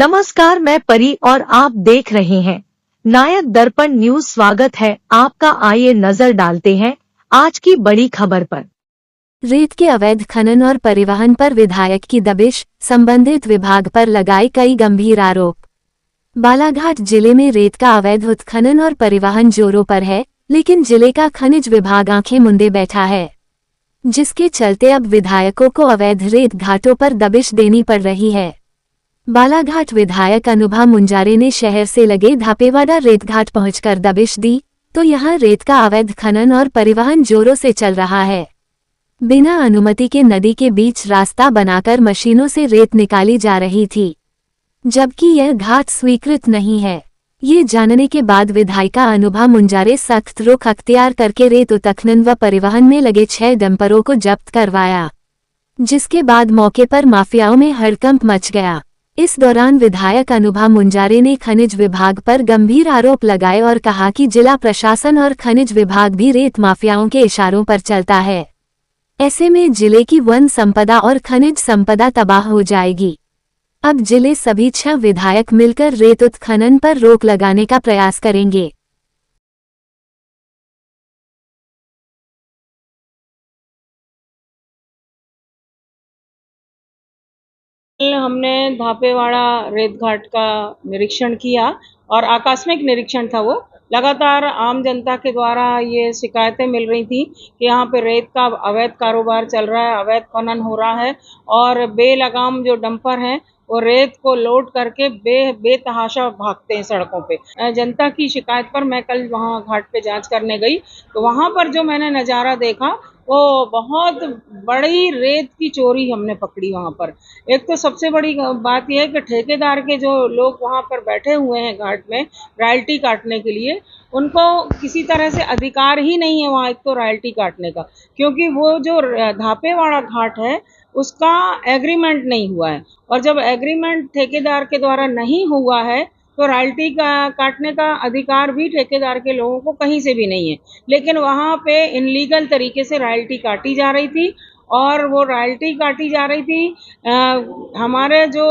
नमस्कार, मैं परी और आप देख रहे हैं नायक दर्पण न्यूज। स्वागत है आपका। आइए नजर डालते हैं आज की बड़ी खबर पर। रेत के अवैध खनन और परिवहन पर विधायक की दबिश, संबंधित विभाग पर लगाए कई गंभीर आरोप। बालाघाट जिले में रेत का अवैध उत्खनन और परिवहन जोरों पर है, लेकिन जिले का खनिज विभाग आंखें मूंदे बैठा है, जिसके चलते अब विधायकों को अवैध रेत घाटों पर दबिश देनी पड़ रही है। बालाघाट विधायक अनुभा मुंजारे ने शहर से लगे धापेवाड़ा रेत घाट पहुंचकर दबिश दी, तो यहां रेत का अवैध खनन और परिवहन जोरों से चल रहा है। बिना अनुमति के नदी के बीच रास्ता बनाकर मशीनों से रेत निकाली जा रही थी, जबकि यह घाट स्वीकृत नहीं है। ये जानने के बाद विधायिका अनुभा मुंजारे सख्त रुख अख्तियार करके रेत उत्खनन व परिवहन में लगे 6 डंपरों को जब्त करवाया, जिसके बाद मौके पर माफियाओं में हड़कंप मच गया। इस दौरान विधायक अनुभा मुंजारे ने खनिज विभाग पर गंभीर आरोप लगाए और कहा कि जिला प्रशासन और खनिज विभाग भी रेत माफियाओं के इशारों पर चलता है। ऐसे में जिले की वन संपदा और खनिज संपदा तबाह हो जाएगी। अब जिले सभी 6 विधायक मिलकर रेत उत्खनन पर रोक लगाने का प्रयास करेंगे। कल हमने धापेवाड़ा रेत घाट का निरीक्षण किया और आकस्मिक निरीक्षण था वो। लगातार आम जनता के द्वारा ये शिकायतें मिल रही थी कि यहाँ पे रेत का अवैध कारोबार चल रहा है, अवैध खनन हो रहा है और बेलगाम जो डंपर हैं वो रेत को लोड करके बेतहाशा भागते हैं सड़कों पे। जनता की शिकायत पर मैं कल वहाँ घाट पे जांच करने गई, तो वहाँ पर जो मैंने नज़ारा देखा वो बहुत बड़ी रेत की चोरी हमने पकड़ी वहाँ पर। एक तो सबसे बड़ी बात यह है कि ठेकेदार के जो लोग वहाँ पर बैठे हुए हैं घाट में रॉयल्टी काटने के लिए, उनको किसी तरह से अधिकार ही नहीं है वहाँ एक तो रॉयल्टी काटने का, क्योंकि वो जो धापेवाड़ा घाट है उसका एग्रीमेंट नहीं हुआ है और जब एग्रीमेंट ठेकेदार के द्वारा नहीं हुआ है तो रॉयल्टी का काटने का अधिकार भी ठेकेदार के लोगों को कहीं से भी नहीं है। लेकिन वहाँ पे इनलीगल तरीके से रॉयल्टी काटी जा रही थी और वो रॉयल्टी काटी जा रही थी हमारे जो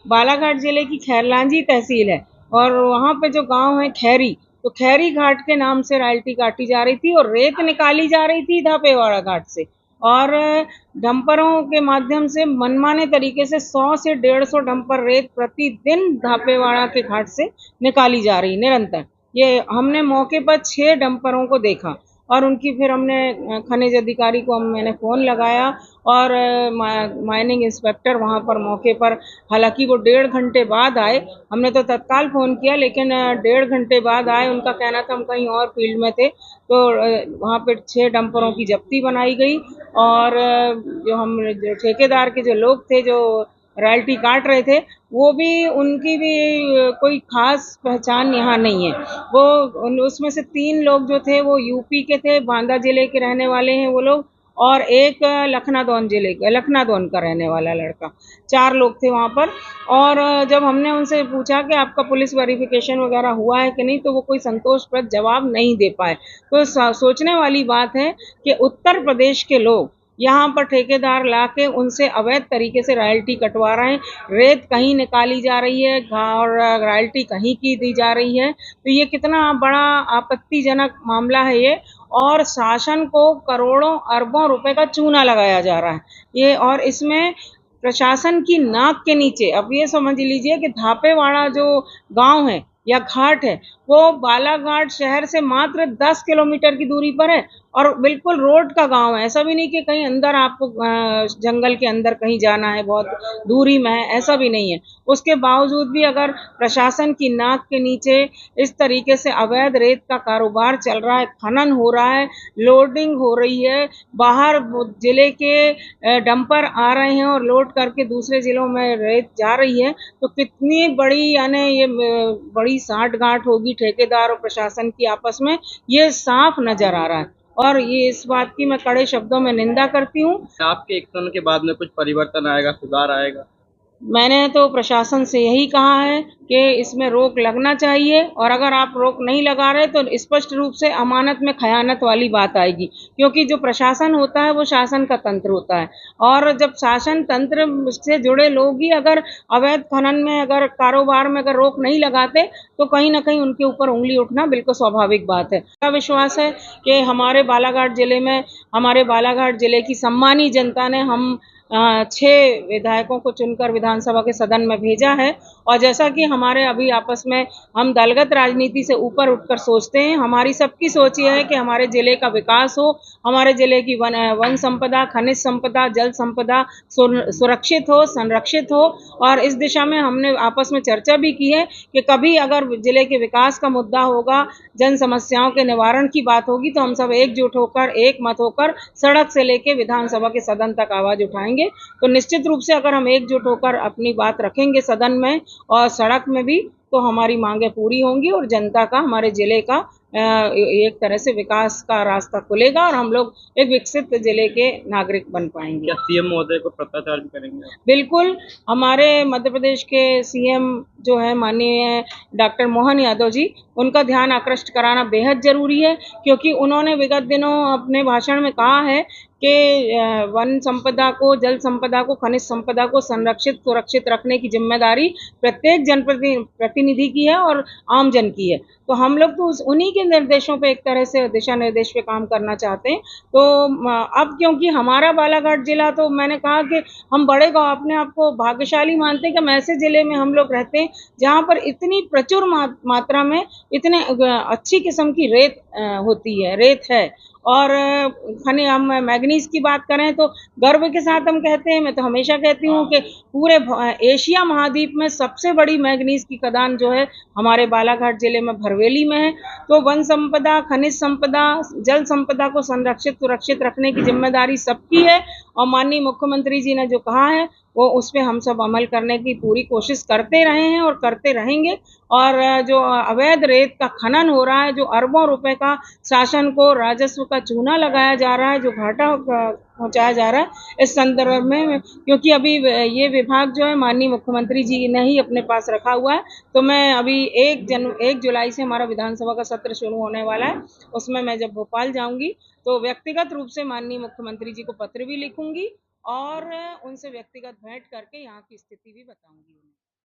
बालाघाट जिले की खैरलांजी तहसील है और वहाँ पे जो गांव है खैरी, तो खैरी घाट के नाम से रॉयल्टी काटी जा रही थी और रेत निकाली जा रही थी धापेवाड़ा घाट से और डंपरों के माध्यम से मनमाने तरीके से 100 से 150 डंपर रेत प्रतिदिन धापेवाड़ा के घाट से निकाली जा रही निरंतर। ये हमने मौके पर 6 डंपरों को देखा और उनकी फिर हमने खनिज अधिकारी को मैंने फ़ोन लगाया और माइनिंग इंस्पेक्टर वहाँ पर मौके पर, हालांकि वो 1.5 घंटे बाद आए, हमने तो तत्काल फ़ोन किया लेकिन 1.5 घंटे बाद आए। उनका कहना था हम कहीं और फील्ड में थे, तो वहाँ पर 6 डंपरों की जब्ती बनाई गई और जो ठेकेदार के जो लोग थे जो रॉयल्टी काट रहे थे वो भी, उनकी भी कोई खास पहचान यहाँ नहीं है। वो उसमें से 3 लोग जो थे वो यूपी के थे, बांदा जिले के रहने वाले हैं वो लोग, और एक लखनादौन का रहने वाला लड़का। 4 लोग थे वहाँ पर। और जब हमने उनसे पूछा कि आपका पुलिस वेरिफिकेशन वगैरह हुआ है कि नहीं, तो वो कोई संतोषप्रद जवाब नहीं दे पाए। तो सोचने वाली बात है कि उत्तर प्रदेश के लोग यहाँ पर ठेकेदार लाके उनसे अवैध तरीके से रॉयल्टी कटवा रहे हैं, रेत कहीं निकाली जा रही है और रॉयल्टी कहीं की दी जा रही है। तो ये कितना बड़ा आपत्तिजनक मामला है ये, और शासन को करोड़ों अरबों रुपए का चूना लगाया जा रहा है ये। और इसमें प्रशासन की नाक के नीचे, अब ये समझ लीजिए कि धापेवाड़ा जो गांव है या घाट है वो बालाघाट शहर से मात्र 10 किलोमीटर की दूरी पर है और बिल्कुल रोड का गांव है। ऐसा भी नहीं कि कहीं अंदर आपको जंगल के अंदर कहीं जाना है, बहुत दूरी में है, ऐसा भी नहीं है। उसके बावजूद भी अगर प्रशासन की नाक के नीचे इस तरीके से अवैध रेत का कारोबार चल रहा है, खनन हो रहा है, लोडिंग हो रही है, बाहर जिले के डंपर आ रहे हैं और लोड करके दूसरे जिलों में रेत जा रही है, तो कितनी बड़ी यानी ये बड़ी सांठगांठ होगी ठेकेदार और प्रशासन की आपस में, ये साफ नजर आ रहा है। और ये इस बात की मैं कड़े शब्दों में निंदा करती हूँ। आपके एक्शन के बाद में कुछ परिवर्तन आएगा, सुधार आएगा? मैंने तो प्रशासन से यही कहा है कि इसमें रोक लगना चाहिए, और अगर आप रोक नहीं लगा रहे तो स्पष्ट रूप से अमानत में खयानत वाली बात आएगी, क्योंकि जो प्रशासन होता है वो शासन का तंत्र होता है, और जब शासन तंत्र से जुड़े लोग ही अगर अवैध खनन में, अगर कारोबार में अगर रोक नहीं लगाते तो कहीं ना कहीं उनके ऊपर उंगली उठना बिल्कुल स्वाभाविक बात है। मेरा विश्वास है कि हमारे बालाघाट जिले की सम्मानी जनता ने हम 6 विधायकों को चुनकर विधानसभा के सदन में भेजा है, और जैसा कि हमारे अभी आपस में हम दलगत राजनीति से ऊपर उठकर सोचते हैं, हमारी सबकी सोच ये है कि हमारे जिले का विकास हो, हमारे जिले की वन संपदा, खनिज संपदा, जल संपदा सुरक्षित हो, संरक्षित हो। और इस दिशा में हमने आपस में चर्चा भी की है कि कभी अगर जिले के विकास का मुद्दा होगा, जन समस्याओं के निवारण की बात होगी, तो हम सब एकजुट होकर, एक मत होकर सड़क से लेके विधानसभा के सदन तक आवाज उठाएंगे। तो निश्चित रूप से अगर हम एकजुट होकर अपनी बात रखेंगे सदन में और सड़क में भी, तो हमारी मांगे पूरी होंगी और जनता का, हमारे जिले का एक तरह से विकास का रास्ता खुलेगा और हम लोग एक विकसित जिले के नागरिक बन पाएंगे। क्या सीएम महोदय को पत्राचार भी करेंगे? बिल्कुल, हमारे मध्य प्रदेश के सीएम जो है माननीय डॉक्टर मोहन यादव जी, उनका ध्यान आकृष्ट कराना बेहद जरूरी है, क्योंकि उन्होंने विगत दिनों अपने भाषण में कहा है कि वन संपदा को, जल संपदा को, खनिज संपदा को संरक्षित सुरक्षित रखने की जिम्मेदारी प्रत्येक जनप्रतिनिधि की है और आमजन की है। तो हम लोग तो उन्हीं के निर्देशों पे, एक तरह से दिशा निर्देश पे काम करना चाहते हैं। तो अब क्योंकि हमारा बालाघाट जिला, तो मैंने कहा कि हम बड़े गाँव अपने आप को भाग्यशाली मानते हैं कि हम ऐसे जिले में हम लोग रहते हैं जहाँ पर इतनी प्रचुर मात्रा में इतने अच्छी किस्म की रेत होती है, रेत है। और हम मैग्नीज की बात करें तो गर्व के साथ हम कहते हैं, मैं तो हमेशा कहती हूँ कि पूरे एशिया महाद्वीप में सबसे बड़ी मैग्नीज की खदान जो है हमारे बालाघाट जिले में भरवेली में है। तो वन संपदा, खनिज संपदा, जल संपदा को संरक्षित सुरक्षित रखने की जिम्मेदारी सबकी है, और माननीय मुख्यमंत्री जी ने जो कहा है वो उस पर हम सब अमल करने की पूरी कोशिश करते रहे हैं और करते रहेंगे। और जो अवैध रेत का खनन हो रहा है, जो अरबों रुपए का शासन को राजस्व का चूना लगाया जा रहा है, जो घाटा पहुंचाया जा रहा है, इस संदर्भ में, क्योंकि अभी ये विभाग जो है माननीय मुख्यमंत्री जी ने ही अपने पास रखा हुआ है, तो मैं अभी 1 जुलाई से हमारा विधानसभा का सत्र शुरू होने वाला है, उसमें मैं जब भोपाल जाऊंगी तो व्यक्तिगत रूप से माननीय मुख्यमंत्री जी को पत्र भी लिखूंगी और उनसे व्यक्तिगत भेंट करके यहाँ की स्थिति भी बताऊंगी।